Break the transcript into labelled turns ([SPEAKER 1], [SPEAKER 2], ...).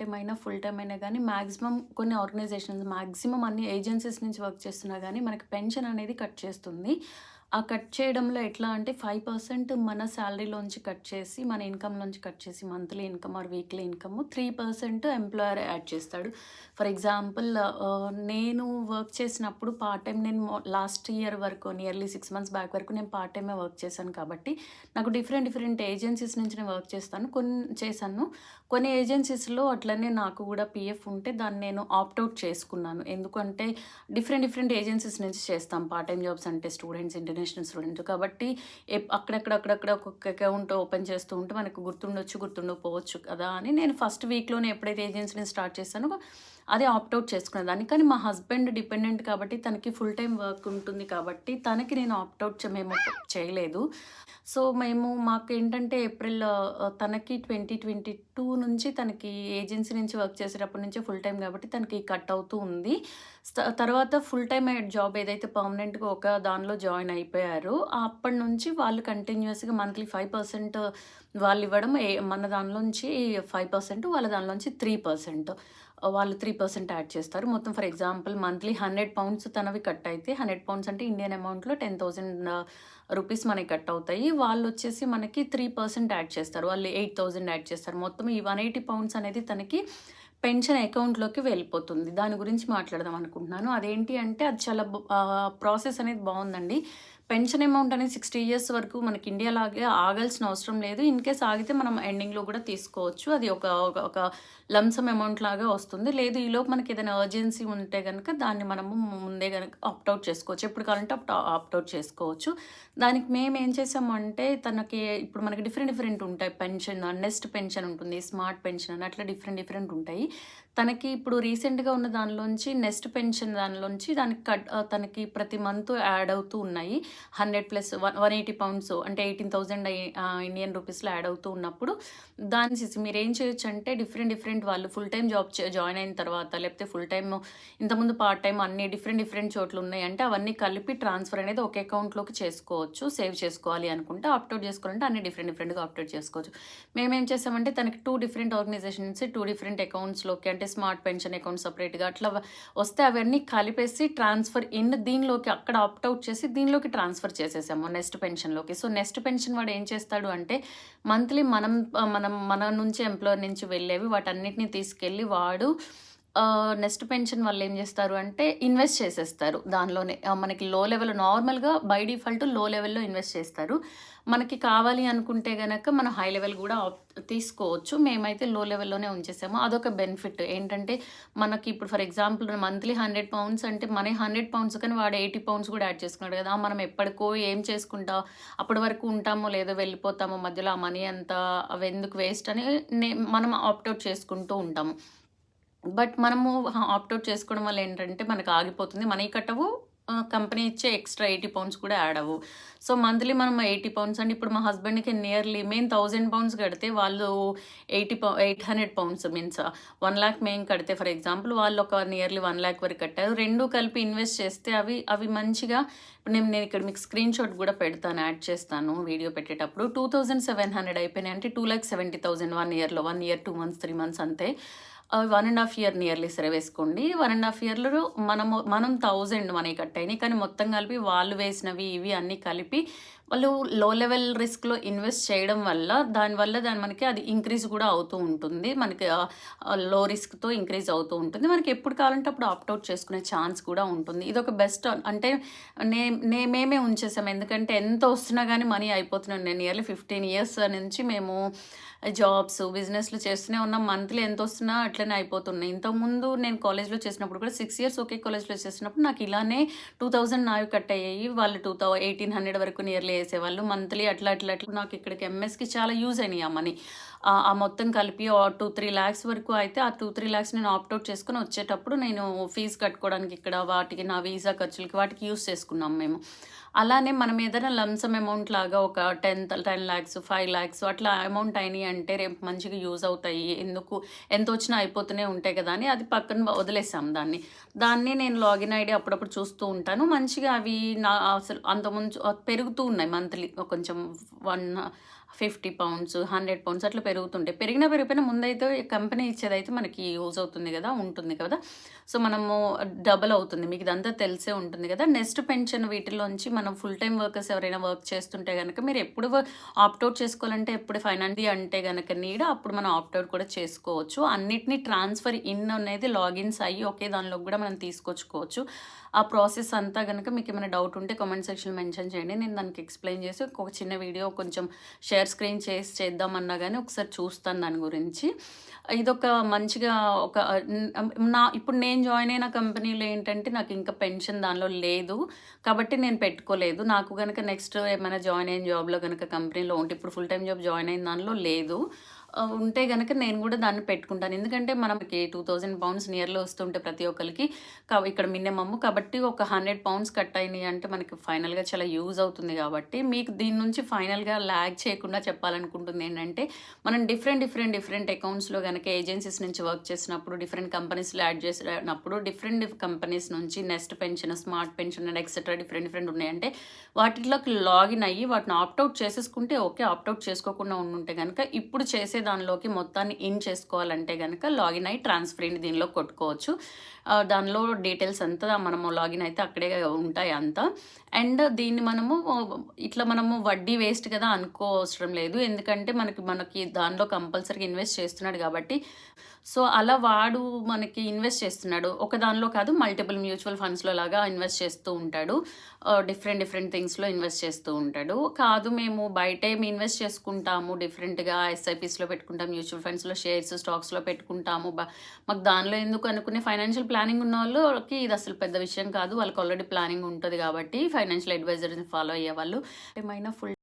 [SPEAKER 1] Time అయినా, full time అయినా గానీ మాక్సిమం కొన్ని ఆర్గనైజేషన్స్ మాక్సిమం అన్ని ఏజెన్సీస్ నుంచి వర్క్ చేస్తున్నా గానీ మనకి పెన్షన్ అనేది కట్ చేస్తుంది. ఆ కట్ చేయడంలో ఎట్లా అంటే 5% మన సాలరీలోంచి కట్ చేసి, మన ఇన్‌కమ్‌లోంచి కట్ చేసి monthly income or weekly income 3% employer add చేస్తాడు. ఫర్ ఎగ్జాంపుల్ నేను వర్క్ చేసినప్పుడు పార్ట్ టైమ్ నేను లాస్ట్ ఇయర్ వరకు నియర్లీ 6 మంత్స్ బ్యాక్ వరకు నేను పార్ట్ టైమే వర్క్ చేశాను కాబట్టి, నాకు డిఫరెంట్ ఏజెన్సీస్ నుంచి నేను వర్క్ చేశాను. కొన్ని ఏజెన్సీస్‌లో అట్లనే నాకు గూడా పీఎఫ్ ఉంటే దాన్ని నేను ఆప్ట్ ఔట్ చేసుకున్నాను. ఎందుకంటే డిఫరెంట్ ఏజెన్సీస్ నుంచి చేస్తాం. పార్ట్ టైమ్ జాబ్స్ అంటే స్టూడెంట్స్, ఇంటర్నేషనల్ స్టూడెంట్స్ కాబట్టి అక్కడక్కడ ఒక్కొక్క అకౌంట్ ఓపెన్ చేస్తూ ఉంటే మనకు గుర్తుండొచ్చు, గుర్తుండకపోవచ్చు కదా! అని నేను ఫస్ట్ వీక్‌లోనే ఎప్పుడైతే ఏజెన్సీని స్టార్ట్ చేశానో అదే ఆప్ట్ ఔట్ చేసుకునేదాన్ని. కానీ మా హస్బెండ్ డిపెండెంట్ కాబట్టి తనకి ఫుల్ టైమ్ వర్క్ ఉంటుంది కాబట్టి తనకి నేను ఆప్ట్ ఔట్ మేము చేయలేదు. సో, మాకేంటంటే తనకి 2022 నుంచి తనకి ఏజెన్సీ నుంచి వర్క్ చేసేటప్పటి నుంచే ఫుల్ టైమ్ కాబట్టి తనకి కట్ అవుతూ ఉంది. తర్వాత ఫుల్ టైమ్ జాబ్ ఏదైతే పర్మనెంట్‌గా ఒక దానిలో జాయిన్ అయిపోయారో, అప్పటినుంచి వాళ్ళు కంటిన్యూయస్‌గా మంత్లీ 5% వాళ్ళివ్వడం, మన దానిలోంచి 5% వాళ్ళ దానిలోంచి 3% వాళ్ళు 3% యాడ్ చేస్తారు. మొత్తం ఫర్ ఎగ్జాంపుల్ మంత్లీ £100 తనవి కట్ అయితే, £100 అంటే ఇండియన్ అమౌంట్‌లో 10,000 రూపీస్ మనకి కట్ అవుతాయి. వాళ్ళొచ్చేసి మనకి 3% యాడ్ చేస్తారు. వాళ్ళు 8,000 యాడ్ చేస్తారు. మొత్తం ఈ £180 అనేది తనకి పెన్షన్ అకౌంట్‌లోకి వెళ్ళిపోతుంది. దాని గురించి మాట్లాడదాం అనుకుంటున్నాను. అదేంటి అంటే అది చాలా ప్రాసెస్ అనేది బావుందండి. పెన్షన్ అమౌంట్ అనేది 60 ఇయర్స్ వరకు మనకి ఇండియాలాగే ఆగాల్సిన అవసరం లేదు. ఇన్‌కేస్ ఆగితే మనం ఎండింగ్‌లో గూడా తీసుకోవచ్చు. అది ఒక ఒక ఒక లంప్ సమ్ అమౌంట్ లాగా వస్తుంది. లేదు ఈలోపు మనకేదైనా ఎర్జెన్సీ ఉంటే గనక దాన్ని మనము ముందే గనక ఆప్ట్ ఔట్ చేసుకోవచ్చు. ఎప్పుడు కావాలంటే అప్పుడు ఆప్ట్ ఔట్ చేసుకోవచ్చు. దానికి మేమేం చేసామంటే తనకి ఇప్పుడు మనకి డిఫరెంట్ ఉంటాయి. నెస్ట్ పెన్షన్ ఉంటుంది. స్మార్ట్ పెన్షన్ అని అట్లా డిఫరెంట్ ఉంటాయి. తనకి ఇప్పుడు రీసెంట్‌గా ఉన్న దానిలోంచి నెస్ట్ పెన్షన్ దానిలోంచి తనకి ప్రతి మంత్ యాడ్ అవుతూ ఉన్నాయి. 100 ప్లస్ £180 అంటే 18,000 ఇండియన్ రూపీస్‌లో యాడ్ అవుతూ ఉన్నప్పుడు దాన్ని చేసి మీరేం చేయొచ్చంటే డిఫరెంట్ వాళ్ళు ఫుల్ టైమ్ జాబ్ జాయిన్ అయిన తర్వాత లేకపోతే ఫుల్ టైమ్ ఇంతకుముందు పార్ట్ టైమ్ అన్ని డిఫరెంట్ చోట్లున్నాయంటే అవన్నీ కలిపి ట్రాన్స్‌ఫర్ అనేది ఒక అకౌంట్‌లోకి చేసుకోవచ్చు. సేవ్ చేసుకోవాలి అనుకుంటే ఆప్ట్ ఔట్ చేసుకోవాలంటే అన్ని డిఫరెంట్‌గా ఆప్ట్ ఔట్ చేసుకోవచ్చు. మేమేం చేసామంటే తనకి 2 డిఫరెంట్ ఆర్గనైజేషన్స్ 2 డిఫరెంట్ అకౌంట్స్‌లోకి అంటే స్మార్ట్ పెన్షన్ అకౌంట్ సెపరేట్‌గా అట్లా వస్తే అవన్నీ కలిపేసి ట్రాన్స్‌ఫర్ దీనిలోకి అక్కడ ఆప్ట్ ఔట్ చేసి దీనిలోకి ట్రాన్స్‌ఫర్ చేసేసాము నెస్ట్ పెన్షన్‌లోకి. సో, నెస్ట్ పెన్షన్ వాడు ఏం చేస్తాడు అంటే మంత్లీ మన నుంచి ఎంప్లాయర్ నుంచి వెళ్ళేవి వాటన్నిటిని తీసుకెళ్ళి వాడు నెస్ట్ పెన్షన్ వాళ్ళేం జేస్తారు అంటే ఇన్వెస్ట్ చేసేస్తారు దానిలోనే. మనకి లో లెవెల్ నార్మల్‌గా బై డిఫాల్ట్ లో లెవెల్‌లో ఇన్వెస్ట్ చేస్తారు. మనకి కావాలి అనుకుంటే గనక మనం హై లెవెల్ గూడా తీసుకోవచ్చు. మేమైతే లో లెవెల్‌లోనే ఉంచేసాము. అదొక బెనిఫిట్. ఏంటంటే మనకి ఇప్పుడు ఫర్ ఎగ్జాంపుల్ మంత్లీ £100 అంటే మనయి £100 కానీ వాడు £80 కూడా యాడ్ చేసుకున్నాడు గదా! మనం ఎప్పటికో ఏం చేసుకుంటా అప్పటి వరకు ఉంటామో లేదో వెళ్ళిపోతామో మధ్యలో ఆ మనీ అంతా అవెందుకు వేస్ట్ అని మనం ఆప్ట్ ఔట్ చేసుకుంటూ ఉంటాము. బట్ మనము ఆప్ట్ ఔట్ చేసుకోవడం వల్ల ఏంటంటే మనకు ఆగిపోతుంది. మనీ కట్టవు. కంపెనీ ఇచ్చే ఎక్స్‌ట్రా £80 కూడా యాడ్ అవ్వవు. సో, మంత్లీ మనం £80 అంటే ఇప్పుడు మా హస్బెండ్‌కి నియర్లీ మేము £1,000 కడితే వాళ్ళు £800 మీన్స్ 1,00,000 మేము కడితే ఫర్ ఎగ్జాంపుల్ వాళ్ళు ఒక నియర్లీ 1,00,000 వరకు కట్టారు. 2 కలిపి ఇన్వెస్ట్ చేస్తే అవి మంచిగా ఇప్పుడు నేను ఇక్కడ మీకు స్క్రీన్‌షాట్ గూడా పెడతాను. యాడ్ చేస్తాను వీడియో పెట్టేటప్పుడు. 2,700 అయిపోయినాయి. అంటే 2,70,000 1 ఇయర్‌లో. 1 ఇయర్, 2 మంత్స్, 3 మంత్స్ అంతే. 1½ ఇయర్ నియర్లీ సరే వేసుకోండి. 1½ ఇయర్‌లో మనం 1,000 మనయి కట్ అయినాయి. కానీ మొత్తం కలిపి వాళ్ళు వేసినవి ఇవి అన్నీ కలిపి వాళ్ళు లో లెవెల్ రిస్క్‌లో ఇన్వెస్ట్ చేయడం వల్ల దాని మనకి అది ఇంక్రీజ్ కూడా అవుతూ ఉంటుంది. మనకి లో రిస్క్‌తో ఇంక్రీజ్ అవుతూ ఉంటుంది. మనకి ఎప్పుడు కావాలంటే అప్పుడు ఆప్ట్ ఔట్ చేసుకునే ఛాన్స్ కూడా ఉంటుంది. ఇదొక బెస్ట్ అంటే మేమే ఉంచేసాం. ఎందుకంటే ఎంత వస్తున్నా గానీ మనీ అయిపోతున్నాయి. నేను నియర్లీ 15 ఇయర్స్ నుంచి మేము బిజినెస్‌లు చేస్తూనే ఉన్నాం. మంత్లీ ఎంతొస్తున్నా అట్లనే అయిపోతున్నాయి. ఇంతకుముందు నేను కాలేజ్‌లో చేసినప్పుడు కూడా 6 ఇయర్స్ ఒకే కాలేజ్‌లో చేసినప్పుడు నాకు ఇలానే 2,000 నావి కట్ అయ్యాయి. వాళ్ళు 1,800 వరకు నియర్లీ ఏసేవాళ్ళు. మంత్లీ అట్లా నాకు ఇక్కడికి ఎంఎస్‌కి చాలా యూజ్ అయినాయి ఆ మనీ. ఆ మొత్తం కలిపి 2-3 లాక్స్ వరకు అయితే ఆ 2-3 లాక్స్ నేను ఆప్ట్ ఔట్ చేసుకొని వచ్చేటప్పుడు నేను ఫీజు కట్టుకోవడానికి ఇక్కడ వాటికి నా వీసా ఖర్చులకి వాటికి యూజ్ చేసుకున్నాం మేము. అలానే మనం ఏదైనా లంసమ్ అమౌంట్ లాగా ఒక 10 లాక్స్, 5 లాక్స్ అట్లా అమౌంట్ అయినాయి అంటే రేపు మంచిగా యూజ్ అవుతాయి. ఎంతొచ్చినా అయిపోతూనే ఉంటాయి కదా! అని అది పక్కన వదిలేసాం దాన్ని. నేను లాగిన్ ఐడీ అప్పుడప్పుడు చూస్తూ ఉంటాను. మంచిగా అవి అసలు అంతకుముందు పెరుగుతూ ఉన్నాయి మంత్లీ కొంచెం 1 £50, £100 అట్లా పెరుగుతుంటాయి. పెరిగిపోయినా ముందైతే కంపెనీ ఇచ్చేదైతే మనకి యూజ్ అవుతుంది గదా! ఉంటుంది కదా! సో, మనము డబుల్ అవుతుంది. మీకిదంతా తెలిసే ఉంటుంది గదా! నెక్స్ట్ పెన్షన్ వీటిలోంచి మనం ఫుల్ టైమ్ వర్కర్స్ ఎవరైనా వర్క్ చేస్తుంటే గనక మీరెప్పుడు ఆప్ట్ ఔట్ చేసుకోవాలంటే ఎప్పుడు ఫైనాన్షియల్ అంటే గనక అప్పుడు మనం ఆప్ట్ ఔట్ కూడా చేసుకోవచ్చు. అన్నిటిని ట్రాన్స్‌ఫర్ ఇన్ అనేది లాగిన్స్ అయ్యి ఒకే దానిలోకి గూడా మనం తీసుకొచ్చుకోవచ్చు. ఆ ప్రాసెస్ అంతా గనక మీకేమైనా డౌట్ ఉంటే కామెంట్ సెక్షన్‌లో మెన్షన్ చేయండి. నేను దానికి ఎక్స్‌ప్లెయిన్ చేసి ఒక చిన్న వీడియో కొంచెం షేర్ స్క్రీన్ చేసి చేద్దామన్నా గానీ ఒకసారి చూస్తాను దాని గురించి. ఇదొక మంచిగా ఒక ఇప్పుడు నేను జాయిన్ అయిన కంపెనీలో ఏంటంటే నాకింకా పెన్షన్ దానిలో లేదు. కాబట్టి నేను పెట్టుకోలేదు. నాకు గనక నెక్స్ట్ ఏమైనా జాయిన్ అయిన జాబ్‌లో గనక కంపెనీలో ఉంటే ఇప్పుడు ఫుల్ టైమ్ జాబ్ జాయిన్ అయిన దానిలో లేదు. ఉంటే గనక నేను గూడా దాన్ని పెట్టుకుంటాను. ఎందుకంటే మనకి £2000 నియర్‌లో వస్తుంటే ప్రతి ఒక్కళ్ళకి ఇక్కడ మినిమమ్ కాబట్టి ఒక £100 కట్ అయినాయి అంటే మనకి ఫైనల్‌గా చాలా యూజ్ అవుతుంది గాబట్టి, మీకు దీని నుంచి ఫైనల్‌గా ల్యాగ్ చేయకుండా చెప్పాలనుకుంటుంది ఏంటంటే, మనం డిఫరెంట్ అకౌంట్స్‌లో గనక ఏజెన్సీస్ నుంచి వర్క్ చేసినప్పుడు, డిఫరెంట్ కంపెనీస్‌లో యాడ్ చేసినప్పుడు, డిఫరెంట్ కంపెనీస్ నుంచి nest pension, smart pension and etcetera different ఉన్నాయంటే, వాటిలోకి లాగిన్ అయ్యి వాటిని ఆప్ట్ ఔట్ చేసేసుకుంటే ఓకే. ఆప్ట్ ఔట్ చేసుకోకుండా ఉండుంటే గనక ఇప్పుడు చేసే దానిలోకి మొత్తాన్ని ఇన్ చేసుకోవాలంటే గనక లాగిన్ అయ్యి ట్రాన్స్‌ఫర్ ఇన్ దీనిలో కొట్టుకోవచ్చు. దానిలో డీటెయిల్స్ అంతా మనము లాగిన్ అయితే అక్కడే ఉంటాయి అంతా. అండ్ దీన్ని మనము వడ్డీ వేస్ట్ కదా అనుకోవసరం లేదు. ఎందుకంటే మనకి దానిలో కంపల్సరీగా ఇన్వెస్ట్ చేస్తున్నాడు కాబట్టి, సో, అలా వాడు మనకి ఇన్వెస్ట్ చేస్తున్నాడు. ఒక దానిలో కాదు మల్టిపుల్ మ్యూచువల్ ఫండ్స్‌లో లాగా ఇన్వెస్ట్ చేస్తూ ఉంటాడు. డిఫరెంట్ థింగ్స్‌లో ఇన్వెస్ట్ చేస్తూ ఉంటాడు. కాదు మేము బయటే ఇన్వెస్ట్ చేసుకుంటాము డిఫరెంట్‌గా ఎస్ఐపీస్‌లో పెట్టుకుంటాం, మ్యూచువల్ ఫండ్స్‌లో షేర్స్, స్టాక్స్‌లో పెట్టుకుంటాము. మాకు దానిలో ఎందుకు అనుకునే ఫైనాన్షియల్ ప్లానింగ్ ఉన్నోళ్ళకి ఇది అసలు పెద్ద విషయం కాదు. వాళ్ళకి ఆల్రెడీ ప్లానింగ్ ఉంటది కాబట్టి ఫైనాన్షియల్ అడ్వైజర్స్‌ని ఫాలో అయ్యేవాళ్ళు ఏమైనా ఫుల్